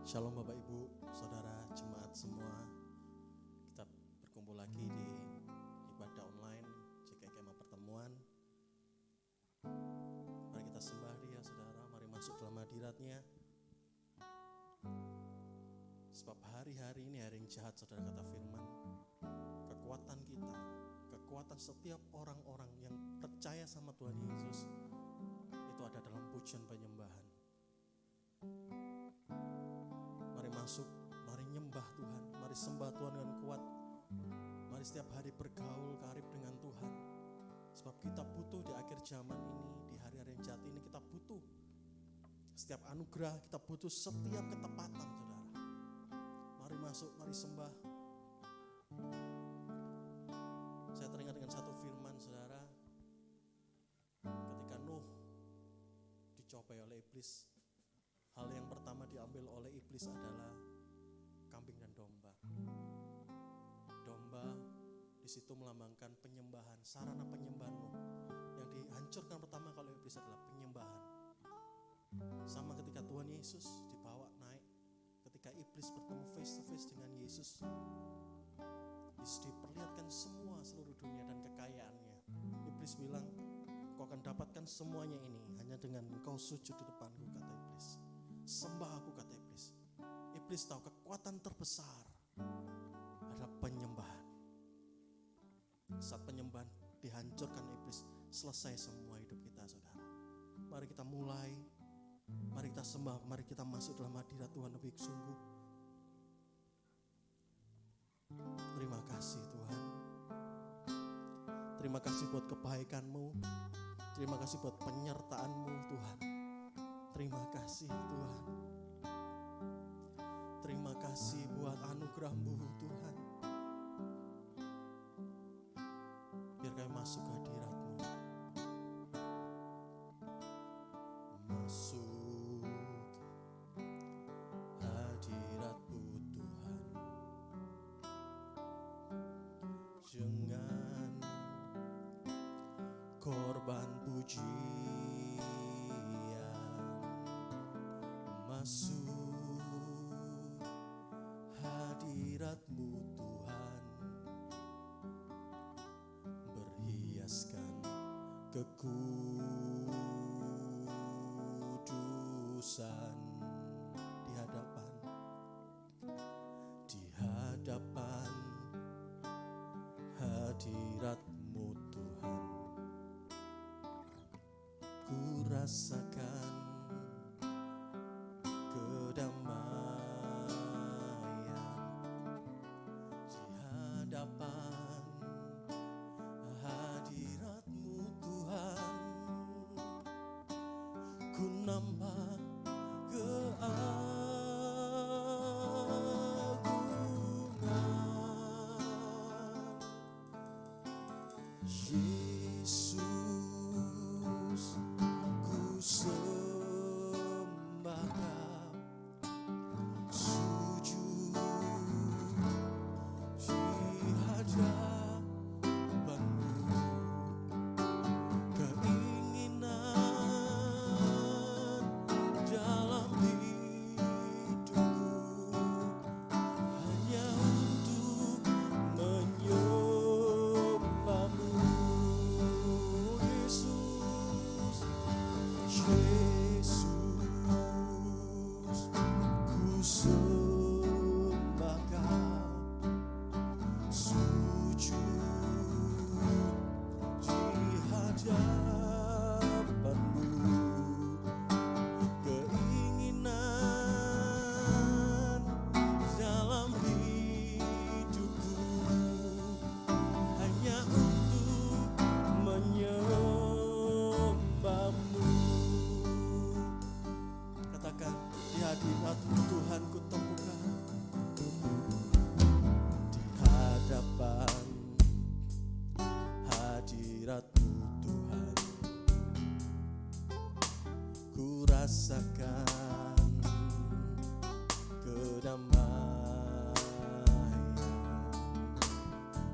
Shalom Bapak Ibu, Saudara, Jemaat semua. Kita berkumpul lagi di ibadah online JKK Kemah Pertemuan. Mari kita sembah Dia, Saudara. Mari masuk dalam hadirat-Nya. Sebab hari-hari ini hari yang jahat, Saudara, kata firman. Kekuatan kita, kekuatan setiap orang-orang yang percaya sama Tuhan Yesus itu ada dalam pujian penyembahan. Mari masuk, mari nyembah Tuhan, mari sembah Tuhan dengan kuat. Mari setiap hari bergaul karib dengan Tuhan. Sebab kita butuh di akhir zaman ini, di hari-hari yang jahat ini kita butuh setiap anugerah, kita butuh setiap ketepatan, Saudara. Mari masuk, mari sembah. Saya teringat dengan satu firman, Saudara. Ketika Nuh dicobai oleh iblis, hal yang pertama diambil oleh iblis adalah kambing dan domba. Domba di situ melambangkan penyembahan, sarana penyembahan Nuh. Yang dihancurkan pertama kali iblis adalah penyembahan. Sama ketika Tuhan Yesus dibawa naik, ketika iblis bertemu face to face dengan Yesus, Yesus diperlihatkan semua seluruh dunia dan kekayaannya. Iblis bilang, kau akan dapatkan semuanya ini hanya dengan engkau sujud di depanku, kata iblis. Sembah aku, kata iblis. Iblis tahu kekuatan terbesar adalah penyembahan. Saat penyembahan dihancurkan iblis, selesai semua hidup kita, Saudara. Mari kita mulai, mari kita sembah, mari kita masuk dalam hadirat Tuhan lebih sungguh. Terima kasih Tuhan. Terima kasih buat kebaikan-Mu. Terima kasih buat penyertaan-Mu Tuhan. Terima kasih Tuhan. Terima kasih buat anugerah-Mu Tuhan. Biar kami masuk ke hadirat-Mu. Masuk hadirat-Mu Tuhan. Dengan korban pujian, masuk hadirat-Mu Tuhan, berhiaskan kekudusan di hadapan hadirat-Mu Tuhan. Ku rasakan kedamaian di hadapan hadirat-Mu Tuhan. Ku nambah keagungan Yesus, ku sembah Kau, sujud di hadapan-Mu. Keinginan dalam hidupku hanya untuk menyembah-Mu, Yesus. Yesus, ku sembah Kau, sujud di hadapan-Mu. Keinginan dalam hidupku hanya untuk menyembah-Mu. Katakan, di hadirat-Mu Tuhan ku temukan, di hadapan hadirat-Mu Tuhan, ku rasakan kedamaian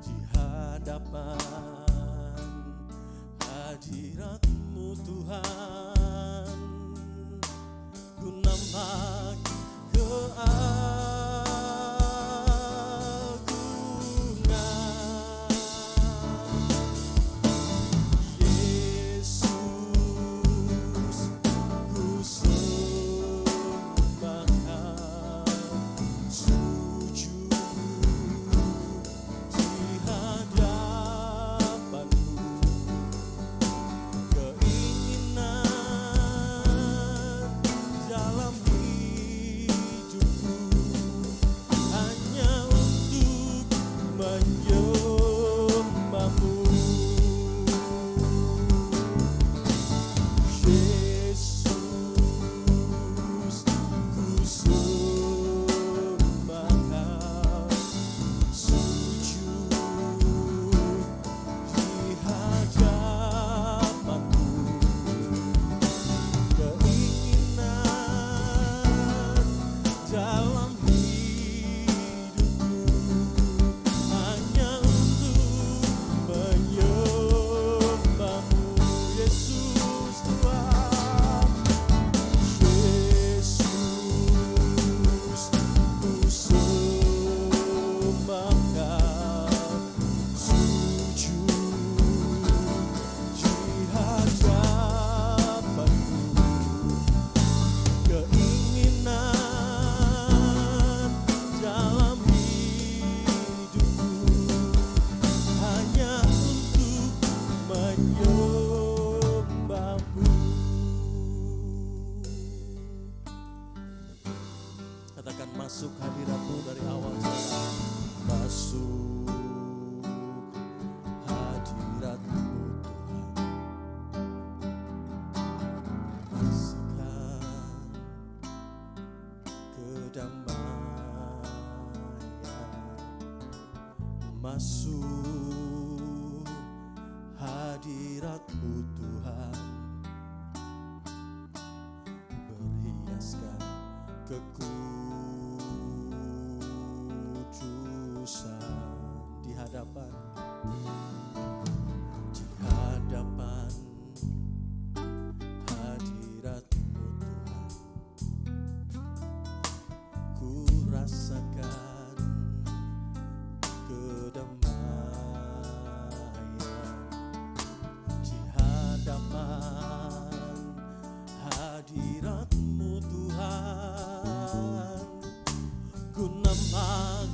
di hadapan hadirat-Mu Tuhan. Ku nambah keagungan Katakan masuk hadirat-Mu dari awal saudara. Masuk hadirat-Mu Tuhan. Rasakan kedamaian. Masuk hadirat-Mu Tuhan. Berhiaskan kekudusan di hadapan hadirat-Mu Tuhan. Ku rasakan kedamaian di hadapan hadirat-Mu Tuhan. Ku nampak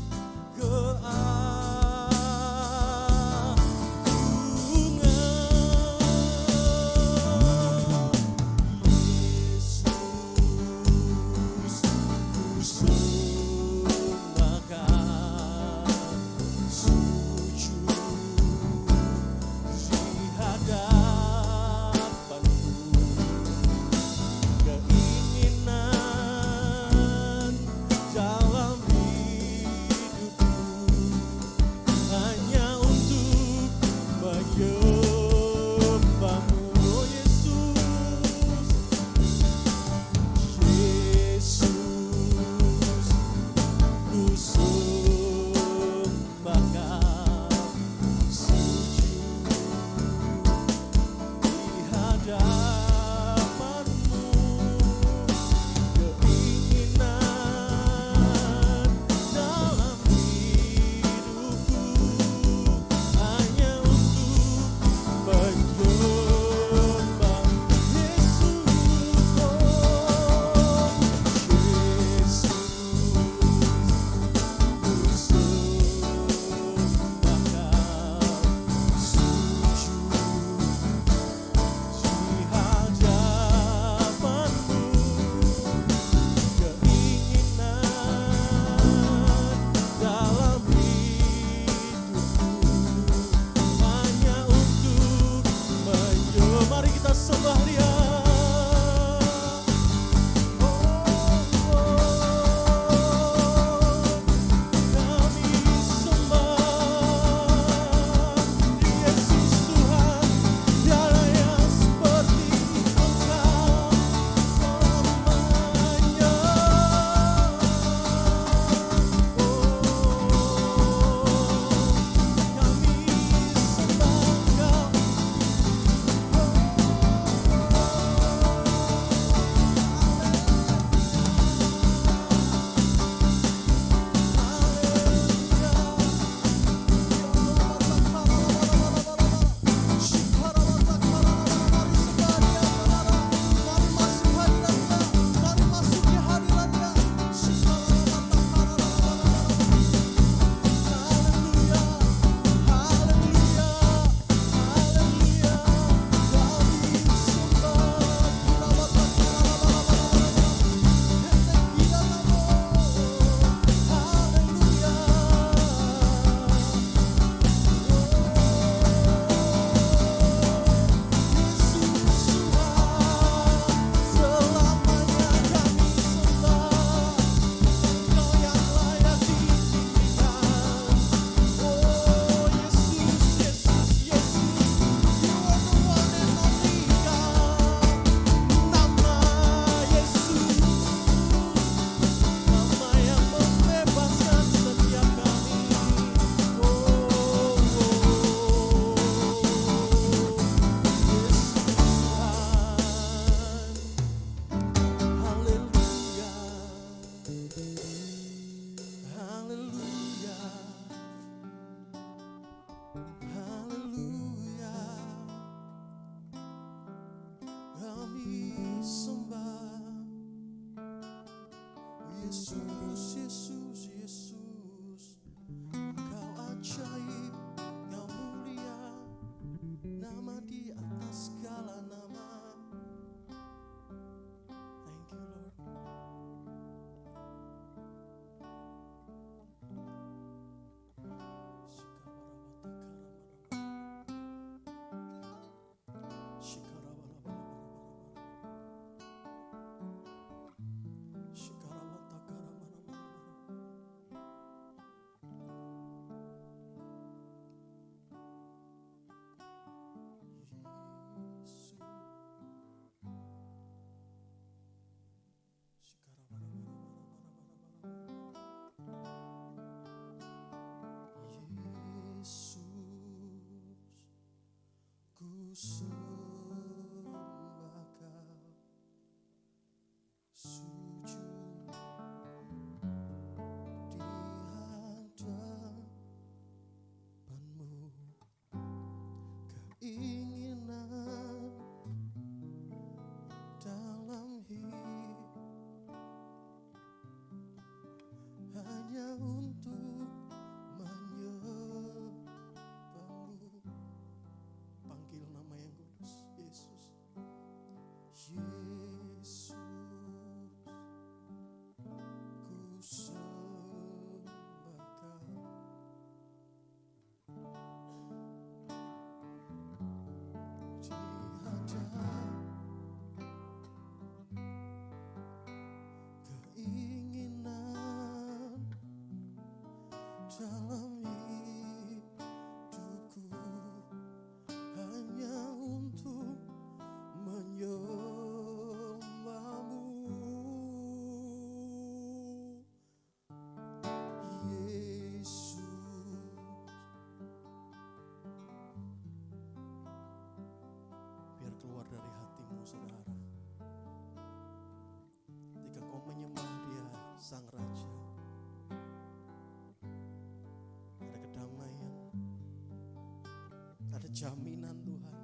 ada jaminan Tuhan.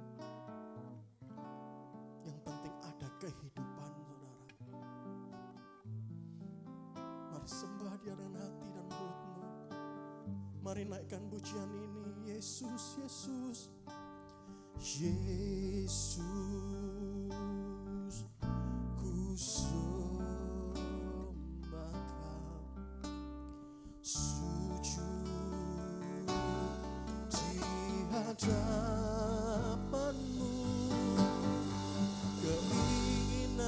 Yang penting ada kehidupan saudara. Mari sembah Dia dengan hati dan mulutmu. Mari naikkan pujian ini. Yesus, Yesus, Yesus, ku sembah Kau, sujud di hadapan-Mu, keinginan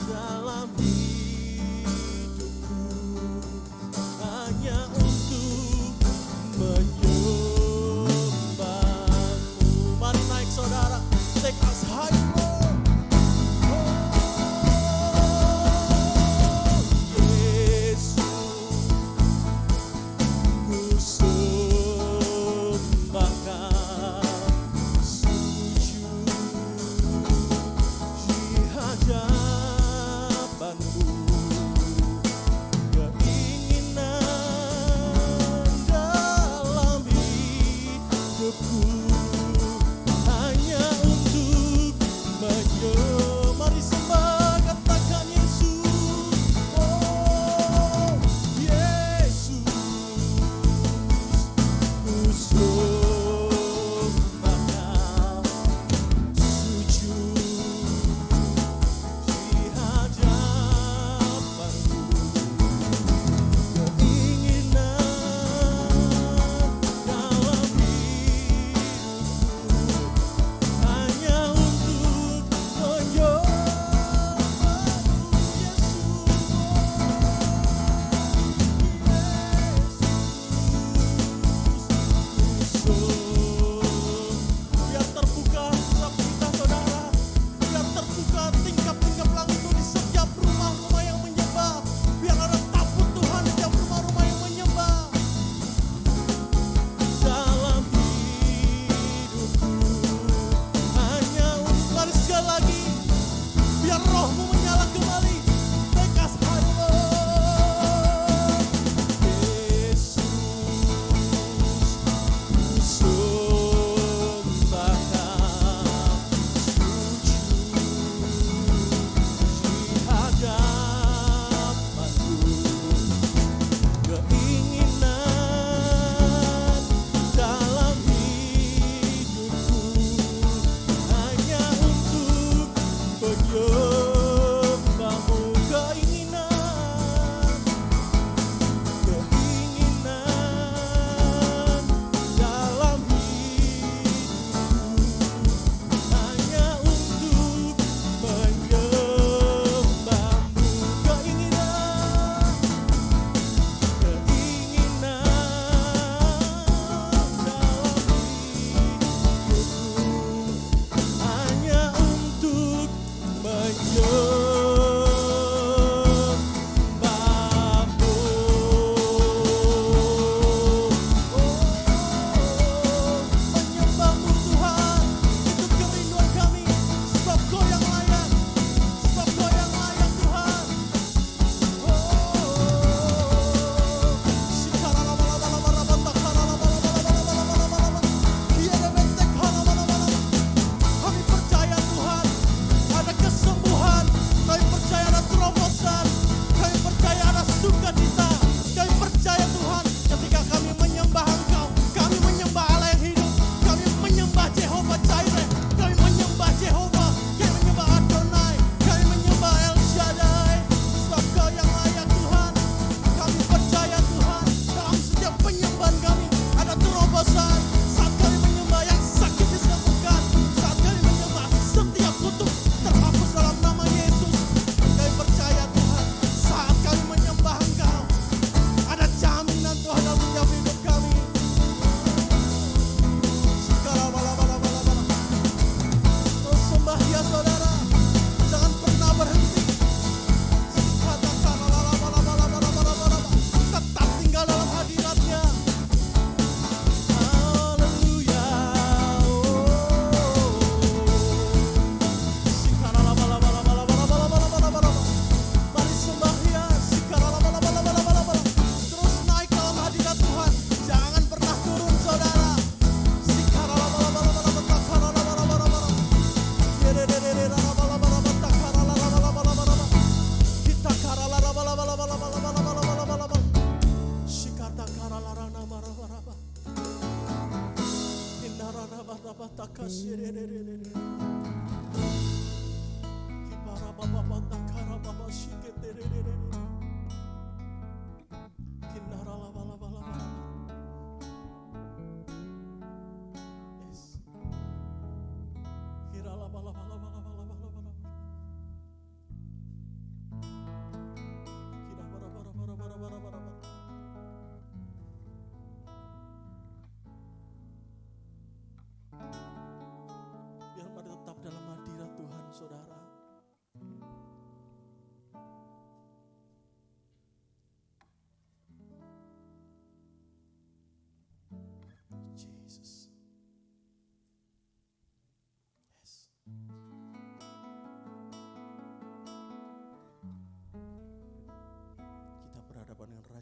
dalam hidupku hanya untuk menyembah-Mu. Mari naik saudara, take us high Lord.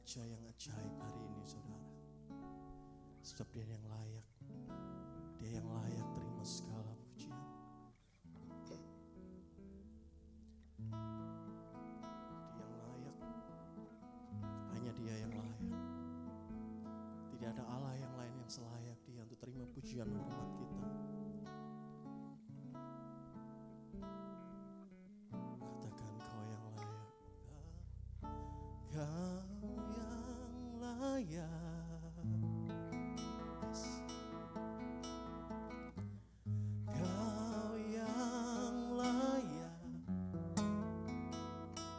Raja yang ajaib hari ini saudara. Sebab dia yang layak. Dia yang layak terima segala pujian. Dia yang layak. Hanya dia yang layak. Tidak ada Allah yang lain yang selayak dia untuk terima pujian hormat kita. Katakan kau yang layak. Kau yang layak. Yes. Kau yang layak.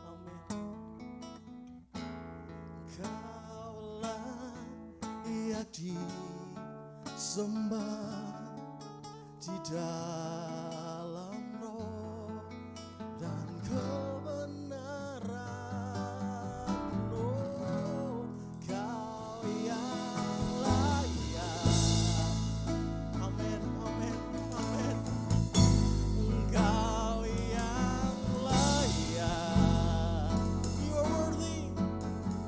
Amin. Kau layak disembah di dalam roh dan kebenaran. Oh, kau yang layak. Amin, amin, amin. Engkau yang layak. You are worthy.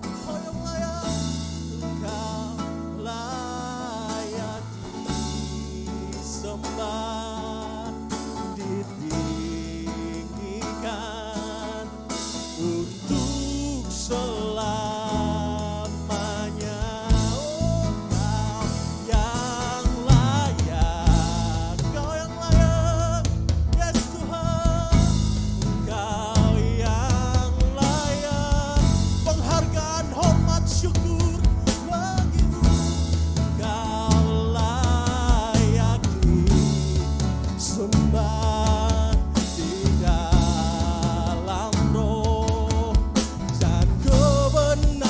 Kau yang layak. Engkau layak disembah, ditinggikan untuk selamanya. Oh, kau yang layak. Kau yang layak. Yes Tuhan. Kau yang layak. Penghargaan, hormat, syukur bagimu. Kau layak disembah di dalam roh dan kebenaran.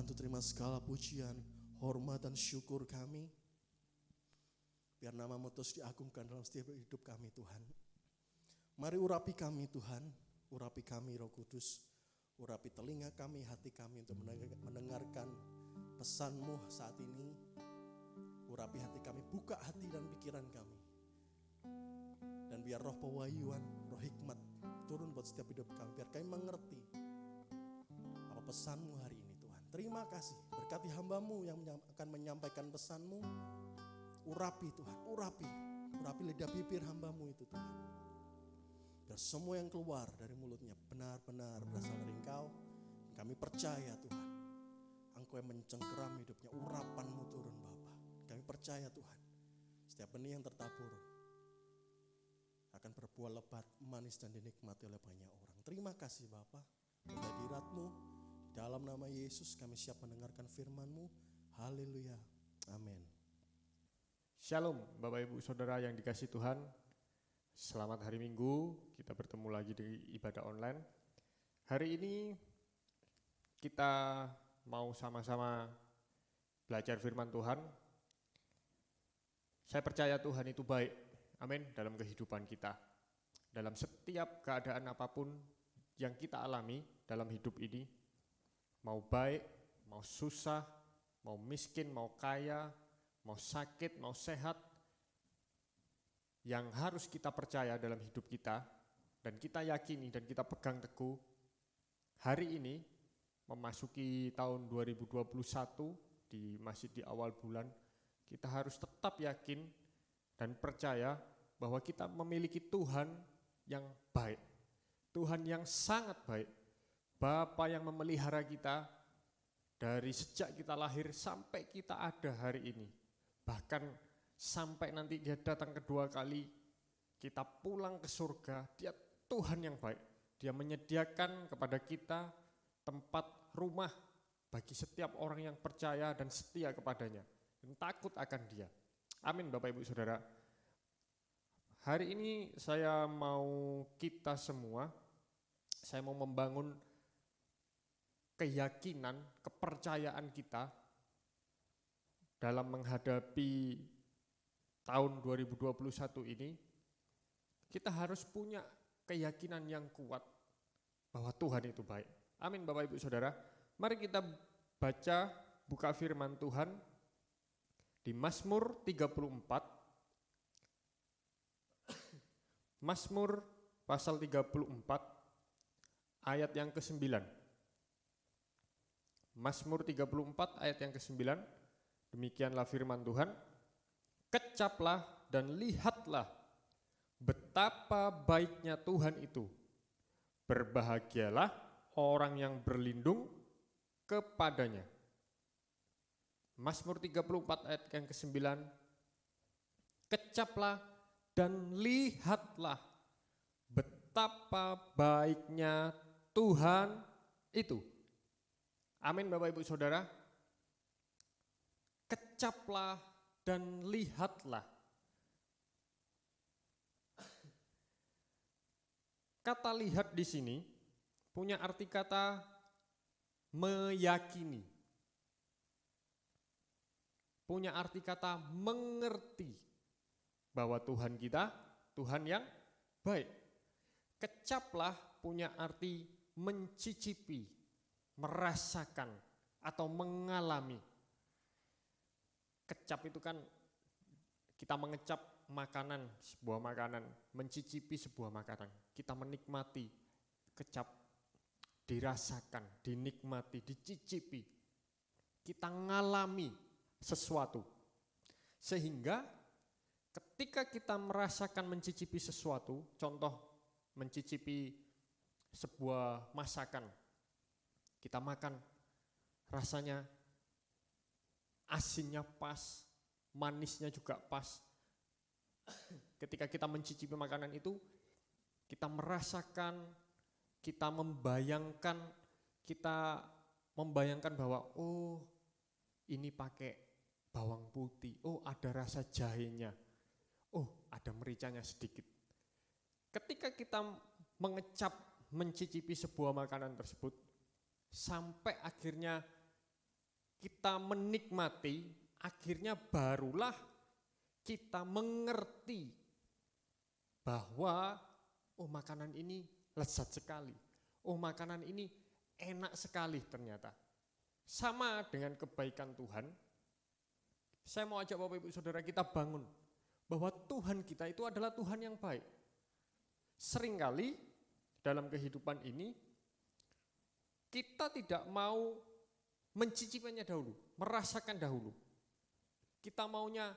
Tuhan untuk terima segala pujian, hormat dan syukur kami. Biar nama-Mu terus diagungkan dalam setiap hidup kami Tuhan. Mari urapi kami Tuhan, urapi kami Roh Kudus, urapi telinga kami, hati kami untuk mendengarkan pesan-Mu saat ini. Urapi hati kami, buka hati dan pikiran kami. Dan biar roh pewahyuan, roh hikmat turun buat setiap hidup kami. Biar kami mengerti apa pesan-Mu hari ini Tuhan. Terima kasih, berkati hamba-Mu yang akan menyampaikan pesan-Mu. Urapi Tuhan, urapi lidah bibir hamba-Mu itu Tuhan. Biar semua yang keluar dari mulutnya benar-benar berasal dari Engkau. Kami percaya Tuhan, Engkau yang mencengkeram hidupnya, urapan-Mu turun Bapa. Kami percaya Tuhan, setiap benih yang tertabur akan berbuah lebat, manis dan dinikmati oleh banyak orang. Terima kasih Bapa, untuk hadirat-Mu. Dalam nama Yesus kami siap mendengarkan firman-Mu. Haleluya, amin. Shalom Bapak Ibu Saudara yang dikasihi Tuhan. Selamat hari Minggu, kita bertemu lagi di ibadah online. Hari ini kita mau sama-sama belajar firman Tuhan. Saya percaya Tuhan itu baik, amin, dalam kehidupan kita. Dalam setiap keadaan apapun yang kita alami dalam hidup ini, mau baik, mau susah, mau miskin, mau kaya, mau sakit, mau sehat, yang harus kita percaya dalam hidup kita, dan kita yakini dan kita pegang teguh, hari ini memasuki tahun 2021, masih di awal bulan, kita harus tetap yakin dan percaya bahwa kita memiliki Tuhan yang baik, Tuhan yang sangat baik, Bapa yang memelihara kita dari sejak kita lahir sampai kita ada hari ini. Bahkan sampai nanti Dia datang kedua kali, kita pulang ke surga, Dia Tuhan yang baik. Dia menyediakan kepada kita tempat rumah bagi setiap orang yang percaya dan setia kepadanya, dan takut akan Dia. Amin Bapak Ibu Saudara. Hari ini saya mau kita semua, saya mau membangun keyakinan, kepercayaan kita dalam menghadapi tahun 2021 ini. Kita harus punya keyakinan yang kuat bahwa Tuhan itu baik. Amin Bapak Ibu Saudara. Mari kita baca, buka firman Tuhan di Mazmur 34. Mazmur pasal 34 ayat yang ke-9. Mazmur 34 ayat yang ke-9. Demikianlah firman Tuhan. Kecaplah dan lihatlah betapa baiknya Tuhan itu. Berbahagialah orang yang berlindung kepadanya. Mazmur 34 ayat yang ke-9. Kecaplah dan lihatlah betapa baiknya Tuhan itu. Amin Bapak Ibu Saudara. Kecaplah dan lihatlah. Kata lihat di sini punya arti kata meyakini. Punya arti kata mengerti bahwa Tuhan kita Tuhan yang baik. Kecaplah punya arti mencicipi, merasakan atau mengalami. Kecap itu kan kita mengecap makanan, sebuah makanan, mencicipi sebuah makanan. Kita menikmati, kecap, dirasakan, dinikmati, dicicipi. Kita ngalami sesuatu. Sehingga ketika kita merasakan mencicipi sesuatu, contoh mencicipi sebuah masakan, kita makan, rasanya asinnya pas, manisnya juga pas. Ketika kita mencicipi makanan itu, kita merasakan, kita membayangkan bahwa oh ini pakai bawang putih, oh ada rasa jahenya, oh ada mericanya sedikit. Ketika kita mengecap, mencicipi sebuah makanan tersebut, sampai akhirnya kita menikmati, akhirnya barulah kita mengerti bahwa oh makanan ini lezat sekali, oh makanan ini enak sekali ternyata. Sama dengan kebaikan Tuhan, saya mau ajak Bapak Ibu Saudara kita bangun bahwa Tuhan kita itu adalah Tuhan yang baik. Seringkali dalam kehidupan ini kita tidak mau mencicipinya dahulu, merasakan dahulu. Kita maunya,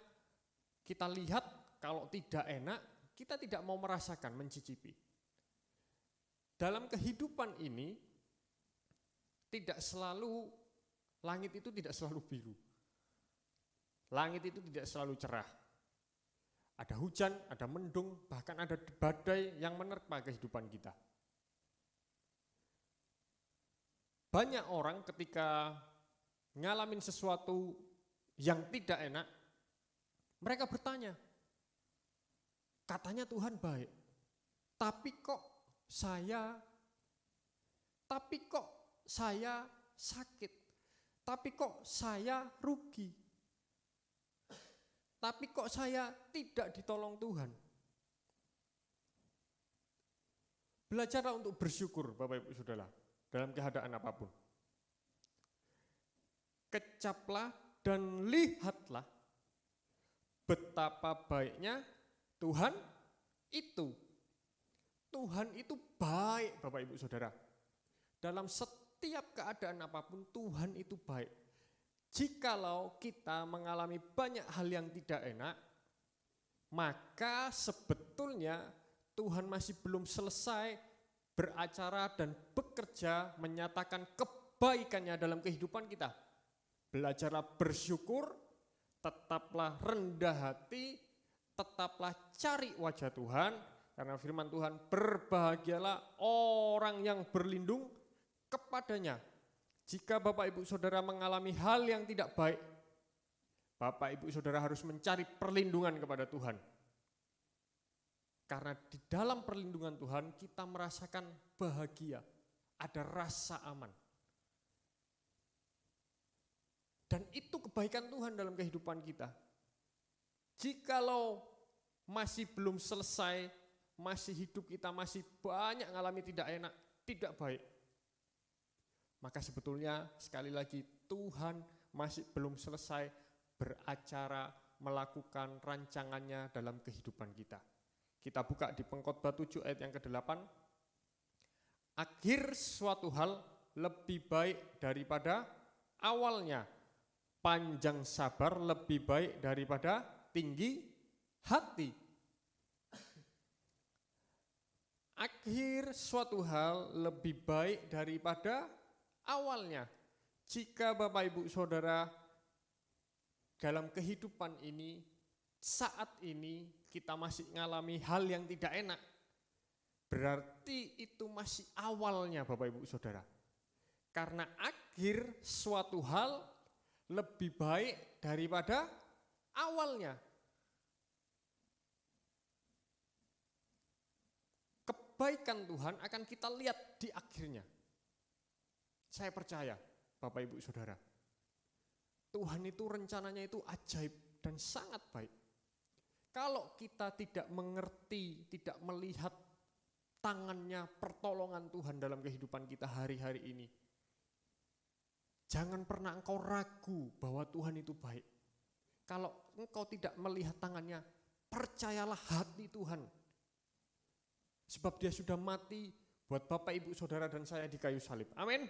kita lihat kalau tidak enak, kita tidak mau merasakan, mencicipi. Dalam kehidupan ini, tidak selalu, langit itu tidak selalu biru. Langit itu tidak selalu cerah. Ada hujan, ada mendung, bahkan ada badai yang menerpa kehidupan kita. Banyak orang ketika ngalamin sesuatu yang tidak enak, mereka bertanya, katanya Tuhan baik, tapi kok saya sakit, tapi kok saya rugi, tapi kok saya tidak ditolong Tuhan. Belajarlah untuk bersyukur Bapak Ibu Saudara dalam keadaan apapun. Kecaplah dan lihatlah betapa baiknya Tuhan itu. Tuhan itu baik Bapak Ibu Saudara. Dalam setiap keadaan apapun Tuhan itu baik. Jikalau kita mengalami banyak hal yang tidak enak, maka sebetulnya Tuhan masih belum selesai beracara dan bekerja menyatakan kebaikannya dalam kehidupan kita. Belajarlah bersyukur, tetaplah rendah hati, tetaplah cari wajah Tuhan, karena firman Tuhan, berbahagialah orang yang berlindung kepadanya. Jika Bapak Ibu Saudara mengalami hal yang tidak baik, Bapak Ibu Saudara harus mencari perlindungan kepada Tuhan. Karena di dalam perlindungan Tuhan kita merasakan bahagia, ada rasa aman. Dan itu kebaikan Tuhan dalam kehidupan kita. Jikalau masih belum selesai, masih hidup kita masih banyak mengalami tidak enak, tidak baik, maka sebetulnya sekali lagi Tuhan masih belum selesai beracara melakukan rancangannya dalam kehidupan kita. Kita buka di Pengkhotbah 7 ayat yang ke-8. Akhir suatu hal lebih baik daripada awalnya. Panjang sabar lebih baik daripada tinggi hati. Akhir suatu hal lebih baik daripada awalnya. Jika Bapak Ibu Saudara dalam kehidupan ini, saat ini kita masih mengalami hal yang tidak enak, berarti itu masih awalnya Bapak Ibu Saudara. Karena akhir suatu hal lebih baik daripada awalnya. Kebaikan Tuhan akan kita lihat di akhirnya. Saya percaya Bapak Ibu Saudara, Tuhan itu rencananya itu ajaib dan sangat baik. Kalau kita tidak mengerti, tidak melihat tangannya, pertolongan Tuhan dalam kehidupan kita hari-hari ini, jangan pernah engkau ragu bahwa Tuhan itu baik. Kalau engkau tidak melihat tangannya, percayalah hati Tuhan. Sebab dia sudah mati buat Bapak Ibu Saudara dan saya di kayu salib. Amin.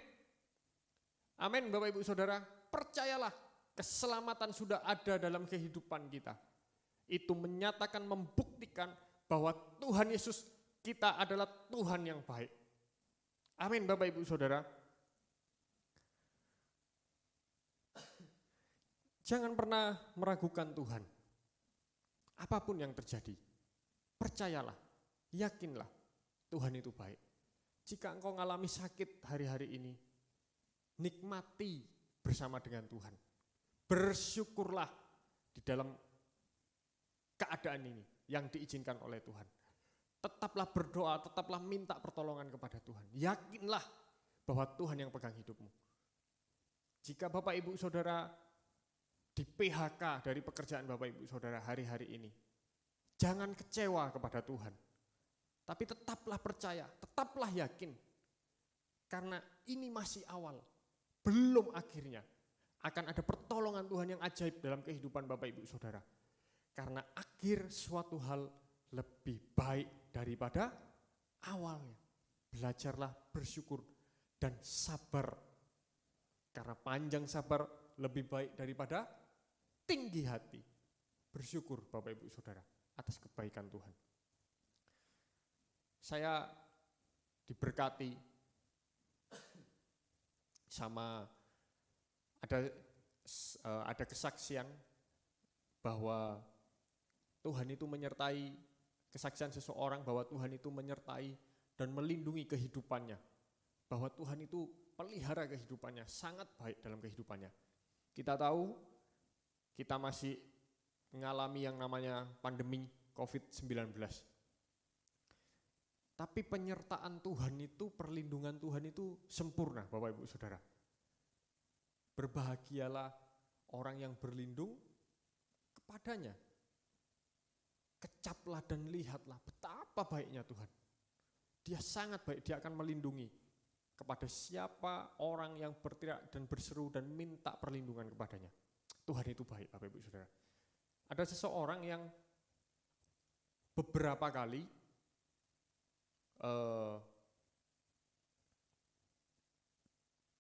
Amin Bapak Ibu Saudara, percayalah keselamatan sudah ada dalam kehidupan kita. Itu menyatakan, membuktikan bahwa Tuhan Yesus kita adalah Tuhan yang baik. Amin Bapak Ibu Saudara. Jangan pernah meragukan Tuhan. Apapun yang terjadi, percayalah, yakinlah Tuhan itu baik. Jika engkau mengalami sakit hari-hari ini, nikmati bersama dengan Tuhan. Bersyukurlah di dalam keadaan ini yang diizinkan oleh Tuhan. Tetaplah berdoa, tetaplah minta pertolongan kepada Tuhan. Yakinlah bahwa Tuhan yang pegang hidupmu. Jika Bapak Ibu Saudara di PHK dari pekerjaan Bapak Ibu Saudara hari-hari ini, jangan kecewa kepada Tuhan. Tapi tetaplah percaya, tetaplah yakin. Karena ini masih awal, belum akhirnya. Akan ada pertolongan Tuhan yang ajaib dalam kehidupan Bapak Ibu Saudara. Karena akhir suatu hal lebih baik daripada awalnya. Belajarlah bersyukur dan sabar. Karena panjang sabar lebih baik daripada tinggi hati. Bersyukur Bapak Ibu Saudara atas kebaikan Tuhan. Saya diberkati sama ada kesaksian bahwa Tuhan itu menyertai, kesaksian seseorang bahwa Tuhan itu menyertai dan melindungi kehidupannya. Bahwa Tuhan itu pelihara kehidupannya, sangat baik dalam kehidupannya. Kita tahu kita masih mengalami yang namanya pandemi COVID-19. Tapi penyertaan Tuhan itu, perlindungan Tuhan itu sempurna Bapak Ibu Saudara. Berbahagialah orang yang berlindung kepadanya. Kecaplah dan lihatlah betapa baiknya Tuhan. Dia sangat baik, dia akan melindungi kepada siapa orang yang berteriak dan berseru dan minta perlindungan kepadanya. Tuhan itu baik Bapak Ibu Saudara. Ada seseorang yang beberapa kali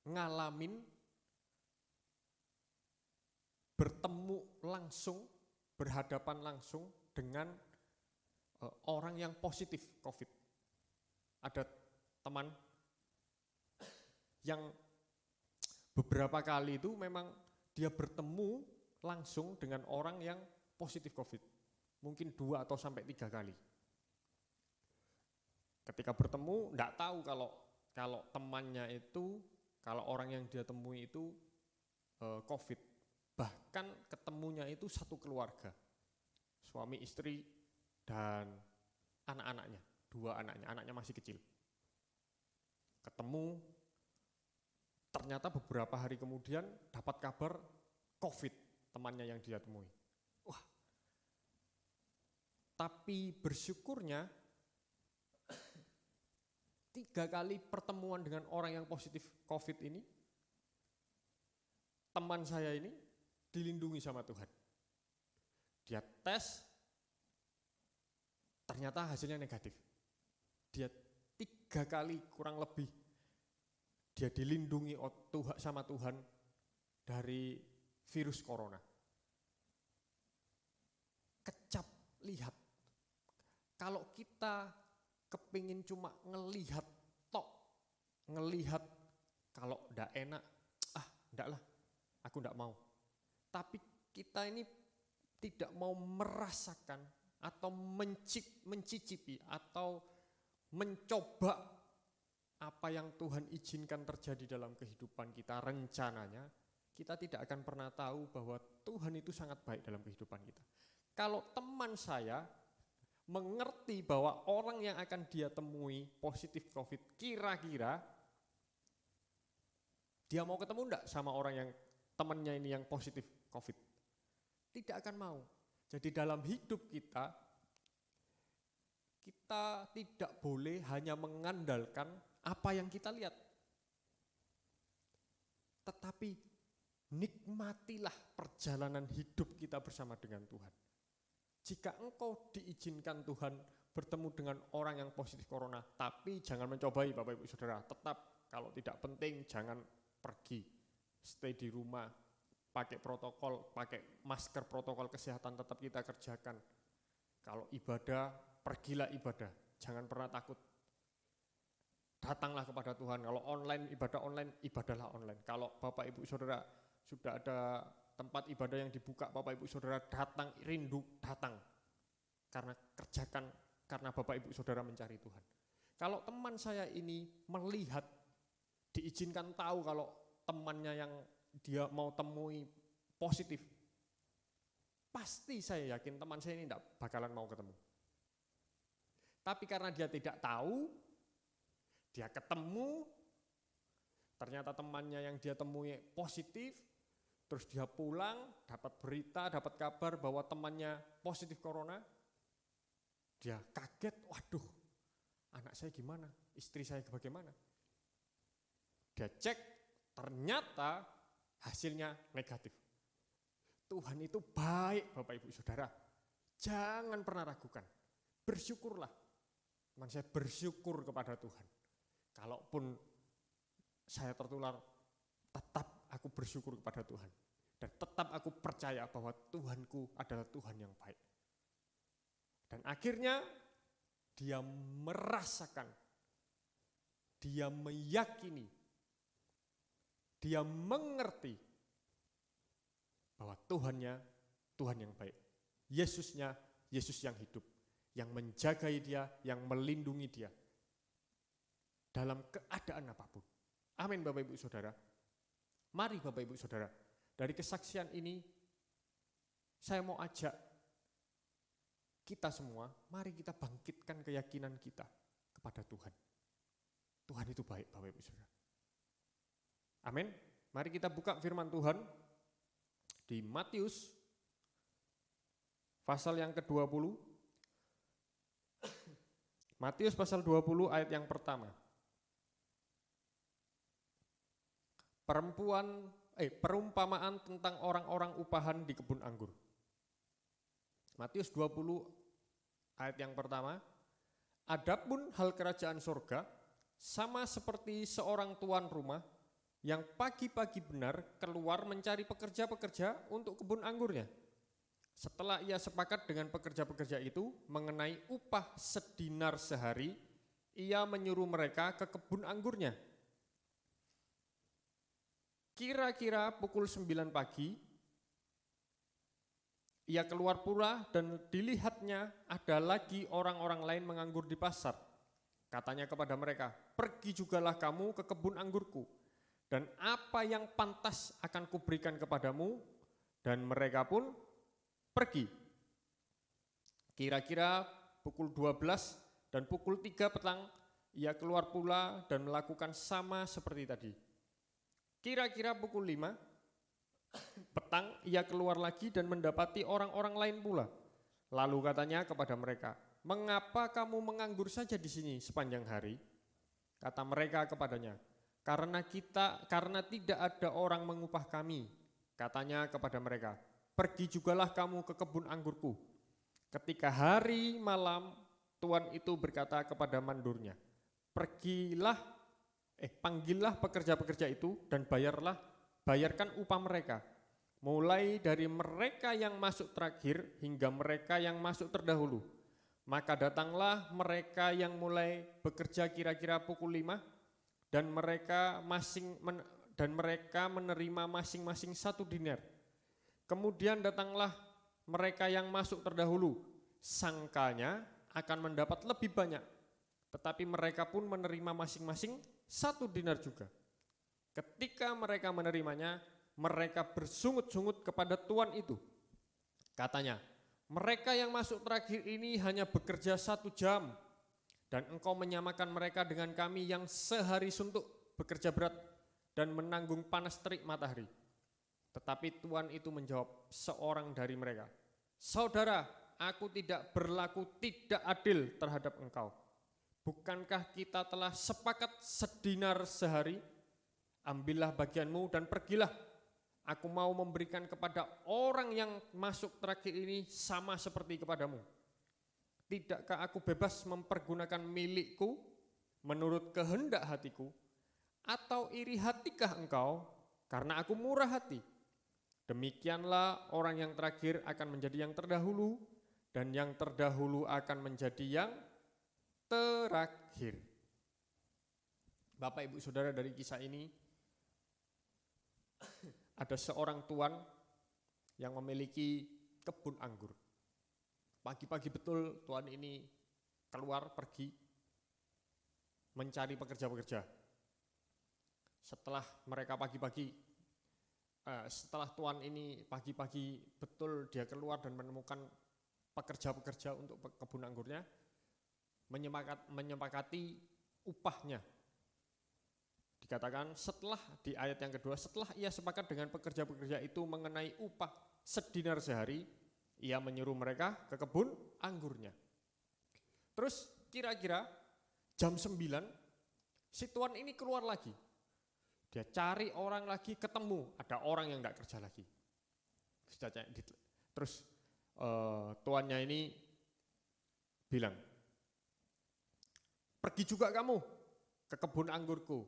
ngalamin bertemu langsung, berhadapan langsung dengan orang yang positif COVID. Ada teman yang beberapa kali itu memang dia bertemu langsung dengan orang yang positif COVID. Mungkin 2 atau sampai 3 kali. Ketika bertemu, enggak tahu kalau temannya itu, kalau orang yang dia temui itu COVID. Bahkan ketemunya itu satu keluarga. Suami, istri, dan anak-anaknya. 2 anaknya, anaknya masih kecil. Ketemu, ternyata beberapa hari kemudian dapat kabar COVID temannya yang dia temui. Wah, tapi bersyukurnya 3 kali pertemuan dengan orang yang positif COVID ini, teman saya ini dilindungi sama Tuhan. Dia tes, ternyata hasilnya negatif. Dia 3 kali kurang lebih dia dilindungi sama Tuhan dari virus corona. Kecap, lihat. Kalau kita kepingin cuma ngelihat kalau enggak enak, enggak lah, aku enggak mau. Tapi kita ini tidak mau merasakan atau mencicipi atau mencoba apa yang Tuhan izinkan terjadi dalam kehidupan kita, rencananya, kita tidak akan pernah tahu bahwa Tuhan itu sangat baik dalam kehidupan kita. Kalau teman saya mengerti bahwa orang yang akan dia temui positif COVID, kira-kira dia mau ketemu enggak sama orang yang temannya ini yang positif COVID? Tidak akan mau. Jadi dalam hidup kita tidak boleh hanya mengandalkan apa yang kita lihat. Tetapi nikmatilah perjalanan hidup kita bersama dengan Tuhan. Jika engkau diizinkan Tuhan bertemu dengan orang yang positif corona, tapi jangan mencobai Bapak Ibu Saudara. Tetap kalau tidak penting jangan pergi, stay di rumah, pakai protokol, pakai masker protokol kesehatan tetap kita kerjakan. Kalau ibadah, pergilah ibadah, jangan pernah takut. Datanglah kepada Tuhan. Kalau online, ibadah online, ibadahlah online. Kalau Bapak Ibu Saudara sudah ada tempat ibadah yang dibuka, Bapak Ibu Saudara datang, rindu datang. Karena kerjakan, karena Bapak Ibu Saudara mencari Tuhan. Kalau teman saya ini melihat, diizinkan tahu kalau temannya yang dia mau temui positif, pasti saya yakin teman saya ini tidak bakalan mau ketemu. Tapi karena dia tidak tahu, dia ketemu, Ternyata temannya yang dia temui positif, terus dia pulang, dapat berita, dapat kabar bahwa temannya positif corona. Dia kaget, waduh, anak saya gimana, istri saya bagaimana. Dia cek, ternyata hasilnya negatif. Tuhan itu baik Bapak Ibu Saudara, jangan pernah ragukan, bersyukurlah. Teman saya bersyukur kepada Tuhan. Kalaupun saya tertular, tetap aku bersyukur kepada Tuhan. Dan tetap aku percaya bahwa Tuhanku adalah Tuhan yang baik. Dan akhirnya dia merasakan, dia meyakini, dia mengerti bahwa Tuhannya Tuhan yang baik. Yesusnya Yesus yang hidup, yang menjagai dia, yang melindungi dia dalam keadaan apapun. Amin Bapak Ibu Saudara. Mari Bapak Ibu Saudara, dari kesaksian ini saya mau ajak kita semua, mari kita bangkitkan keyakinan kita kepada Tuhan. Tuhan itu baik Bapak Ibu Saudara. Amin. Mari kita buka firman Tuhan di Matius pasal yang ke-20. Matius pasal 20 ayat yang pertama. Perumpamaan tentang orang-orang upahan di kebun anggur. Matius 20 ayat yang pertama. Adapun hal kerajaan surga sama seperti seorang tuan rumah yang pagi-pagi benar keluar mencari pekerja-pekerja untuk kebun anggurnya. Setelah ia sepakat dengan pekerja-pekerja itu mengenai upah sedinar sehari, ia menyuruh mereka ke kebun anggurnya. Kira-kira pukul 9 pagi, ia keluar pula dan dilihatnya ada lagi orang-orang lain menganggur di pasar. Katanya kepada mereka, pergi jugalah kamu ke kebun anggurku, dan apa yang pantas akan kuberikan kepadamu, dan mereka pun pergi. Kira-kira pukul 12 dan pukul 3 petang, ia keluar pula dan melakukan sama seperti tadi. Kira-kira pukul 5 petang ia keluar lagi dan mendapati orang-orang lain pula. Lalu katanya kepada mereka, mengapa kamu menganggur saja di sini sepanjang hari? Kata mereka kepadanya, karena tidak ada orang mengupah kami. Katanya kepada mereka, pergi jugalah kamu ke kebun anggurku. Ketika hari malam, tuan itu berkata kepada mandurnya, panggillah pekerja-pekerja itu dan bayarkan upah mereka, mulai dari mereka yang masuk terakhir hingga mereka yang masuk terdahulu. Maka datanglah mereka yang mulai bekerja kira-kira pukul 5 dan mereka menerima masing-masing 1 dinar. Kemudian datanglah mereka yang masuk terdahulu, sangkanya akan mendapat lebih banyak, tetapi mereka pun menerima masing-masing 1 dinar juga. Ketika mereka menerimanya, mereka bersungut-sungut kepada tuan itu. Katanya, mereka yang masuk terakhir ini hanya bekerja 1 jam, dan engkau menyamakan mereka dengan kami yang sehari suntuk bekerja berat dan menanggung panas terik matahari. Tetapi tuan itu menjawab seorang dari mereka, saudara, aku tidak berlaku tidak adil terhadap engkau. Bukankah kita telah sepakat sedinar sehari? Ambillah bagianmu dan pergilah. Aku mau memberikan kepada orang yang masuk terakhir ini sama seperti kepadamu. Tidakkah aku bebas mempergunakan milikku menurut kehendak hatiku? Atau iri hatikah engkau karena aku murah hati? Demikianlah orang yang terakhir akan menjadi yang terdahulu, dan yang terdahulu akan menjadi yang terakhir. Bapak Ibu Saudara, dari kisah ini ada seorang tuan yang memiliki kebun anggur. Pagi-pagi betul tuan ini keluar pergi mencari pekerja-pekerja. Setelah tuan ini pagi-pagi betul dia keluar dan menemukan pekerja-pekerja untuk kebun anggurnya, menyepakati upahnya. Dikatakan setelah di ayat yang kedua, setelah ia sepakat dengan pekerja-pekerja itu mengenai upah sedinar sehari, ia menyuruh mereka ke kebun anggurnya. Terus kira-kira jam 9, si tuan ini keluar lagi. Dia cari orang lagi, ketemu ada orang yang enggak kerja lagi. Terus tuannya ini bilang, pergi juga kamu ke kebun anggurku,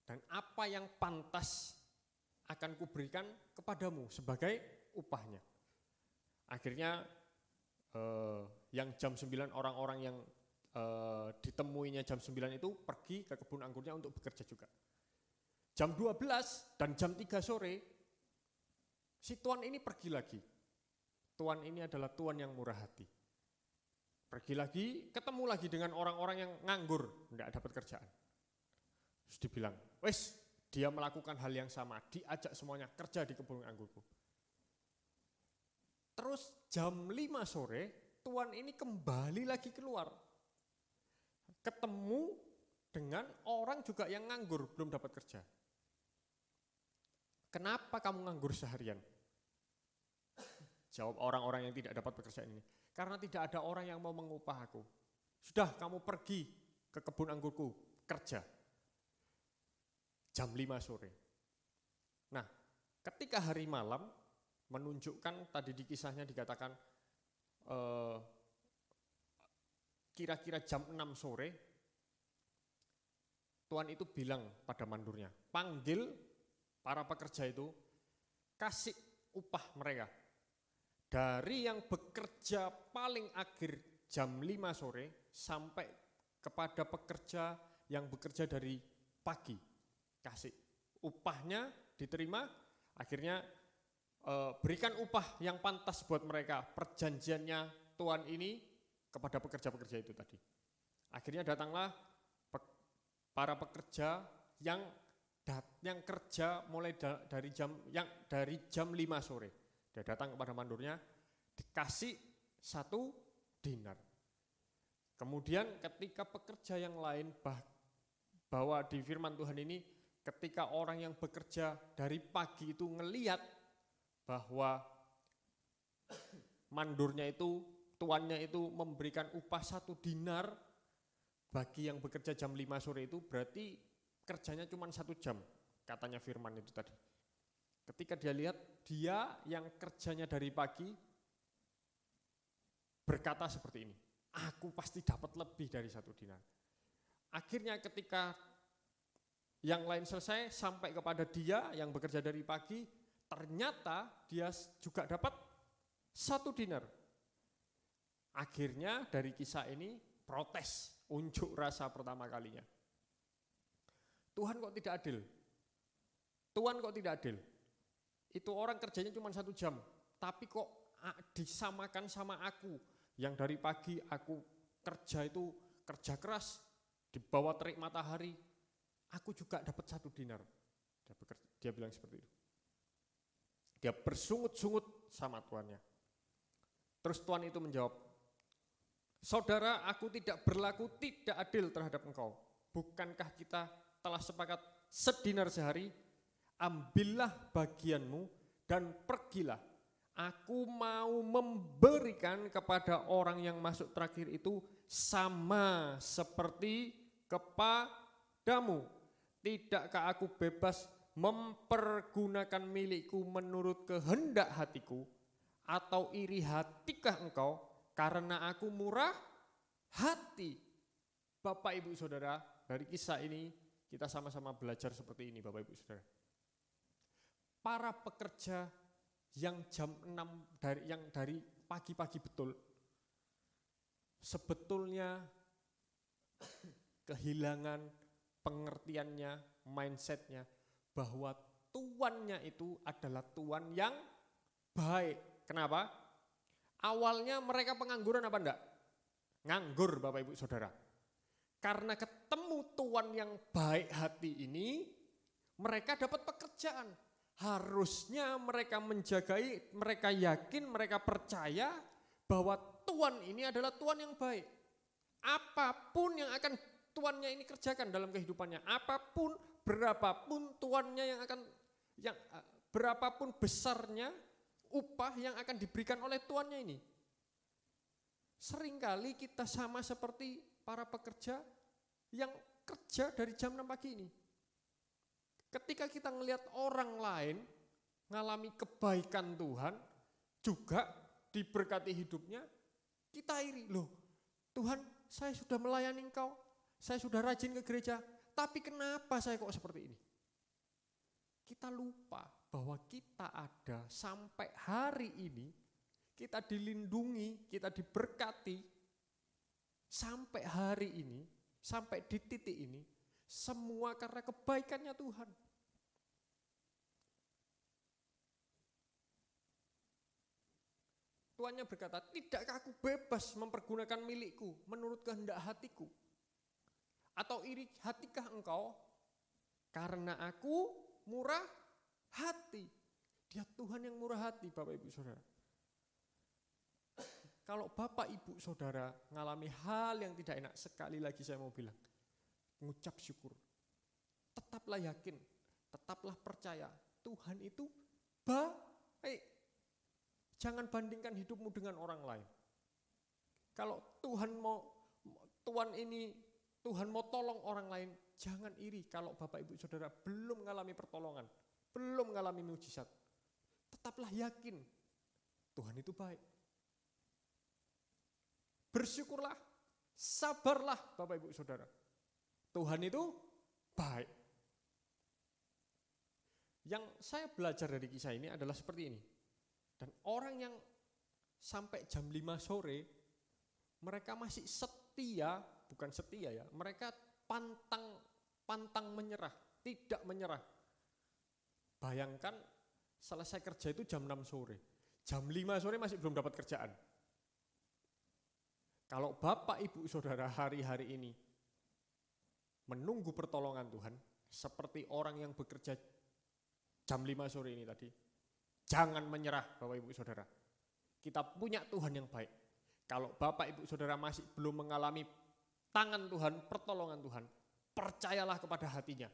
dan apa yang pantas akan kuberikan kepadamu sebagai upahnya. Akhirnya yang jam 9, orang-orang yang ditemuinya jam 9 itu pergi ke kebun anggurnya untuk bekerja juga. Jam 12 dan jam 3 sore, si tuan ini pergi lagi. Tuan ini adalah tuan yang murah hati. Pergi lagi, ketemu lagi dengan orang-orang yang nganggur, enggak dapat kerjaan. Terus dibilang, wes, dia melakukan hal yang sama, diajak semuanya kerja di kebun anggurku. Terus jam 5 sore, tuan ini kembali lagi keluar. Ketemu dengan orang juga yang nganggur, belum dapat kerja. Kenapa kamu nganggur seharian? Jawab orang-orang yang tidak dapat pekerjaan ini. Karena tidak ada orang yang mau mengupah aku. Sudah, kamu pergi ke kebun anggurku, kerja. Jam 5 sore. Nah, ketika hari malam, menunjukkan tadi di kisahnya dikatakan kira-kira jam 6 sore, tuan itu bilang pada mandurnya, panggil para pekerja itu, kasih upah mereka. Dari yang bekerja paling akhir jam 5 sore sampai kepada pekerja yang bekerja dari pagi, kasih upahnya diterima. Akhirnya berikan upah yang pantas buat mereka, perjanjiannya tuan ini kepada pekerja-pekerja itu tadi. Akhirnya datanglah para pekerja yang kerja mulai dari jam 5 sore. Dia datang kepada mandurnya, dikasih 1 dinar. Kemudian ketika pekerja yang lain, bahwa di firman Tuhan ini, ketika orang yang bekerja dari pagi itu ngelihat bahwa mandurnya itu, tuannya itu memberikan upah 1 dinar bagi yang bekerja jam 5 sore itu, berarti kerjanya cuma 1 jam, katanya firman itu tadi. Ketika dia lihat, dia yang kerjanya dari pagi berkata seperti ini, aku pasti dapat lebih dari 1 dinar. Akhirnya ketika yang lain selesai, sampai kepada dia yang bekerja dari pagi, ternyata dia juga dapat 1 dinar. Akhirnya dari kisah ini protes, unjuk rasa pertama kalinya. Tuhan kok tidak adil? Tuhan kok tidak adil? Itu orang kerjanya cuma 1 jam, tapi kok disamakan sama aku, yang dari pagi aku kerja itu kerja keras, di bawah terik matahari, aku juga dapat 1 dinar. Dia bilang seperti itu. Dia bersungut-sungut sama tuannya. Terus tuan itu menjawab, saudara, aku tidak berlaku tidak adil terhadap engkau. Bukankah kita telah sepakat sedinar sehari? Ambillah bagianmu dan pergilah. Aku mau memberikan kepada orang yang masuk terakhir itu sama seperti kepadamu. Tidakkah aku bebas mempergunakan milikku menurut kehendak hatiku? Atau iri hatikah engkau karena aku murah hati? Bapak Ibu Saudara, dari kisah ini kita sama-sama belajar seperti ini Bapak Ibu Saudara. Para pekerja yang jam 6 dari pagi-pagi betul, sebetulnya kehilangan pengertiannya, mindsetnya, bahwa tuannya itu adalah tuan yang baik. Kenapa? Awalnya mereka pengangguran apa enggak? Nganggur Bapak Ibu Saudara. Karena ketemu tuan yang baik hati ini, mereka dapat pekerjaan. Harusnya mereka menjagai, mereka yakin, mereka percaya bahwa Tuhan ini adalah Tuhan yang baik. Apapun yang akan tuannya ini kerjakan dalam kehidupannya. Apapun, berapapun tuannya berapapun besarnya upah yang akan diberikan oleh tuannya ini. Seringkali kita sama seperti para pekerja yang kerja dari jam 6 pagi ini. Ketika kita melihat orang lain mengalami kebaikan Tuhan, juga diberkati hidupnya, kita iri. Loh, Tuhan, saya sudah melayani Engkau, saya sudah rajin ke gereja, tapi kenapa saya kok seperti ini? Kita lupa bahwa kita ada sampai hari ini, kita dilindungi, kita diberkati, sampai hari ini, sampai di titik ini, semua karena kebaikannya Tuhan. Tuannya berkata, tidakkah aku bebas mempergunakan milikku menurut kehendak hatiku? Atau iri hatikah engkau? Karena aku murah hati. Dia Tuhan yang murah hati, Bapak Ibu Saudara. Kalau Bapak Ibu Saudara mengalami hal yang tidak enak, sekali lagi saya mau bilang, mengucap syukur. Tetaplah yakin, tetaplah percaya, Tuhan itu baik. Jangan bandingkan hidupmu dengan orang lain. Kalau Tuhan mau tolong orang lain, jangan iri kalau Bapak Ibu Saudara belum mengalami pertolongan, belum mengalami mujizat. Tetaplah yakin, Tuhan itu baik. Bersyukurlah, sabarlah Bapak Ibu Saudara. Tuhan itu baik. Yang saya belajar dari kisah ini adalah seperti ini. Dan orang yang sampai jam 5 sore, mereka masih setia, bukan setia ya, mereka pantang menyerah, tidak menyerah. Bayangkan selesai kerja itu jam 6 sore, jam 5 sore masih belum dapat kerjaan. Kalau Bapak Ibu Saudara hari-hari ini menunggu pertolongan Tuhan, seperti orang yang bekerja jam 5 sore ini tadi, jangan menyerah Bapak Ibu Saudara. Kita punya Tuhan yang baik. Kalau Bapak Ibu Saudara masih belum mengalami tangan Tuhan, pertolongan Tuhan, percayalah kepada hatinya.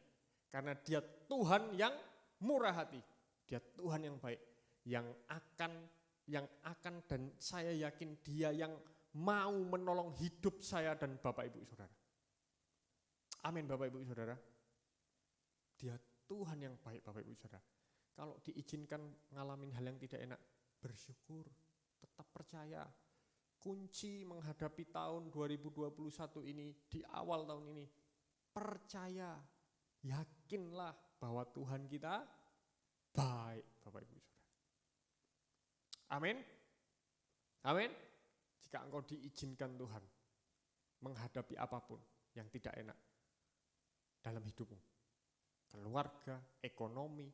Karena dia Tuhan yang murah hati. Dia Tuhan yang baik. Yang akan dan saya yakin dia yang mau menolong hidup saya dan Bapak Ibu Saudara. Amin Bapak Ibu Saudara. Dia Tuhan yang baik Bapak Ibu Saudara. Kalau diizinkan ngalamin hal yang tidak enak, bersyukur, tetap percaya. Kunci menghadapi tahun 2021 ini, di awal tahun ini, percaya, yakinlah bahwa Tuhan kita baik, Bapak Ibu Saudara. Amin. Amin. Jika engkau diizinkan Tuhan menghadapi apapun yang tidak enak dalam hidupmu, keluarga, ekonomi,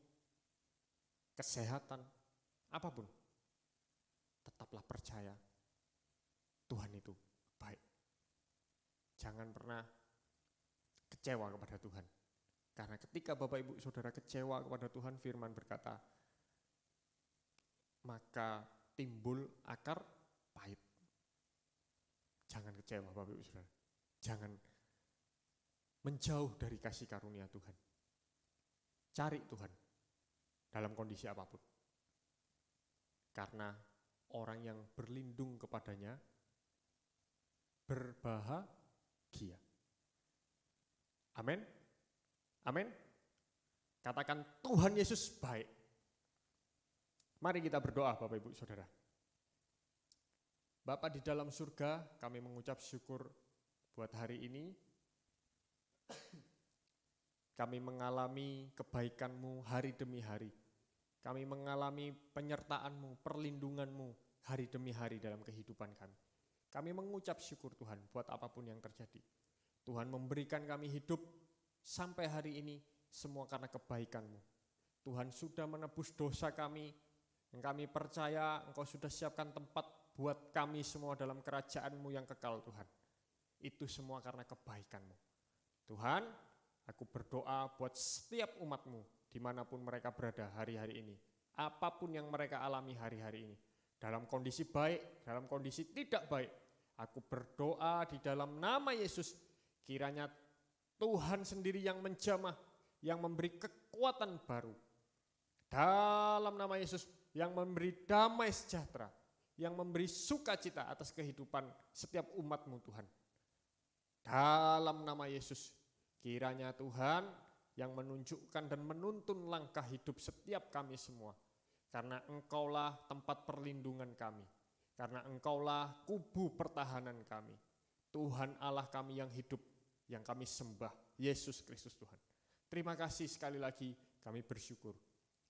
kesehatan, apapun, tetaplah percaya Tuhan itu baik. Jangan pernah kecewa kepada Tuhan. Karena ketika Bapak Ibu Saudara kecewa kepada Tuhan, firman berkata, maka timbul akar pahit. Jangan kecewa Bapak Ibu Saudara. Jangan menjauh dari kasih karunia Tuhan. Cari Tuhan dalam kondisi apapun. Karena orang yang berlindung kepadanya berbahagia. Amin. Amin. Katakan Tuhan Yesus baik. Mari kita berdoa Bapak Ibu Saudara. Bapa di dalam surga, kami mengucap syukur buat hari ini. Kami mengalami kebaikan-Mu hari demi hari. Kami mengalami penyertaan-Mu, perlindungan-Mu hari demi hari dalam kehidupan kami. Kami mengucap syukur Tuhan buat apapun yang terjadi. Tuhan memberikan kami hidup sampai hari ini semua karena kebaikan-Mu. Tuhan sudah menebus dosa kami. Kami percaya Engkau sudah siapkan tempat buat kami semua dalam kerajaan-Mu yang kekal Tuhan. Itu semua karena kebaikan-Mu. Tuhan, aku berdoa buat setiap umat-Mu dimanapun mereka berada hari-hari ini. Apapun yang mereka alami hari-hari ini. Dalam kondisi baik, dalam kondisi tidak baik. Aku berdoa di dalam nama Yesus, kiranya Tuhan sendiri yang menjamah, yang memberi kekuatan baru. Dalam nama Yesus, yang memberi damai sejahtera, yang memberi sukacita atas kehidupan setiap umat-Mu Tuhan. Dalam nama Yesus, kiranya Tuhan yang menunjukkan dan menuntun langkah hidup setiap kami semua. Karena Engkaulah tempat perlindungan kami. Karena Engkaulah kubu pertahanan kami. Tuhan Allah kami yang hidup, yang kami sembah, Yesus Kristus Tuhan. Terima kasih sekali lagi, kami bersyukur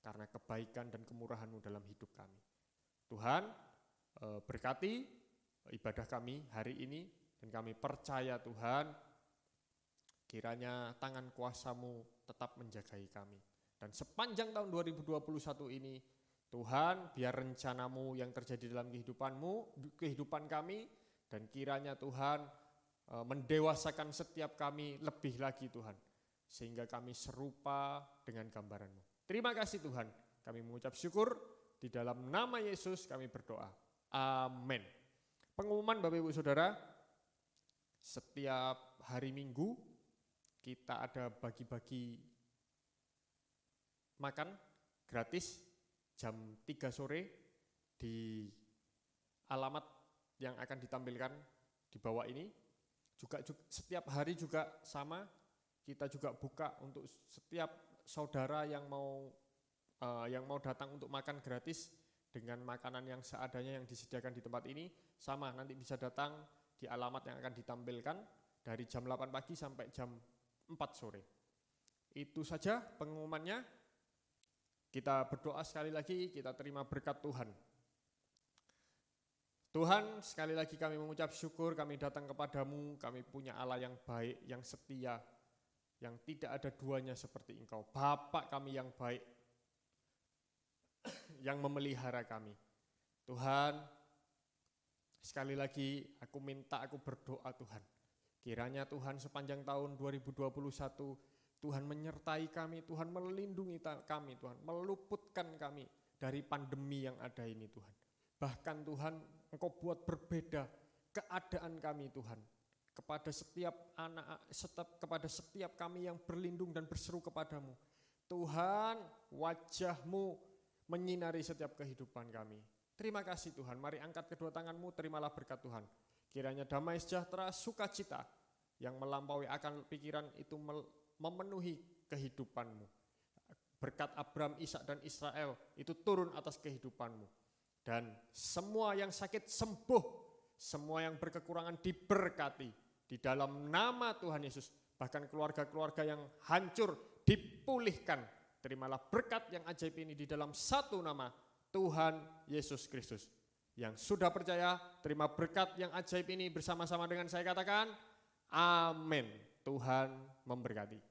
karena kebaikan dan kemurahan-Mu dalam hidup kami. Tuhan, berkati ibadah kami hari ini, dan kami percaya Tuhan, kiranya tangan kuasa-Mu tetap menjagai kami. Dan sepanjang tahun 2021 ini, Tuhan, biar rencana-Mu yang terjadi dalam kehidupan kami, dan kiranya Tuhan mendewasakan setiap kami lebih lagi Tuhan, sehingga kami serupa dengan gambaran-Mu. Terima kasih Tuhan, kami mengucap syukur, di dalam nama Yesus kami berdoa. Amin. Pengumuman Bapak Ibu Saudara, setiap hari Minggu kita ada bagi-bagi makan gratis jam 3 sore di alamat yang akan ditampilkan di bawah ini. Juga setiap hari juga sama, kita juga buka untuk setiap saudara yang mau datang untuk makan gratis dengan makanan yang seadanya yang disediakan di tempat ini. Sama, nanti bisa datang di alamat yang akan ditampilkan dari jam 8 pagi sampai jam 4 sore. Itu saja pengumumannya. Kita berdoa sekali lagi, kita terima berkat Tuhan. Tuhan, sekali lagi kami mengucap syukur, kami datang kepadamu, kami punya Allah yang baik, yang setia, yang tidak ada duanya seperti Engkau. Bapa kami yang baik, yang memelihara kami. Tuhan, sekali lagi aku berdoa Tuhan. Kiranya Tuhan sepanjang tahun 2021, Tuhan menyertai kami, Tuhan melindungi kami, Tuhan meluputkan kami dari pandemi yang ada ini Tuhan. Bahkan Tuhan, Engkau buat berbeda keadaan kami Tuhan. Kepada setiap kami yang berlindung dan berseru kepadamu. Tuhan, wajah-Mu menyinari setiap kehidupan kami. Terima kasih Tuhan, mari angkat kedua tangan-Mu, terimalah berkat Tuhan. Kiranya damai sejahtera, sukacita yang melampaui akal pikiran itu memenuhi kehidupan-Mu. Berkat Abraham, Ishak dan Israel itu turun atas kehidupan-Mu. Dan semua yang sakit sembuh, semua yang berkekurangan diberkati di dalam nama Tuhan Yesus. Bahkan keluarga-keluarga yang hancur dipulihkan. Terimalah berkat yang ajaib ini di dalam satu nama, Tuhan Yesus Kristus. Yang sudah percaya, terima berkat yang ajaib ini bersama-sama dengan saya katakan, amin. Tuhan memberkati.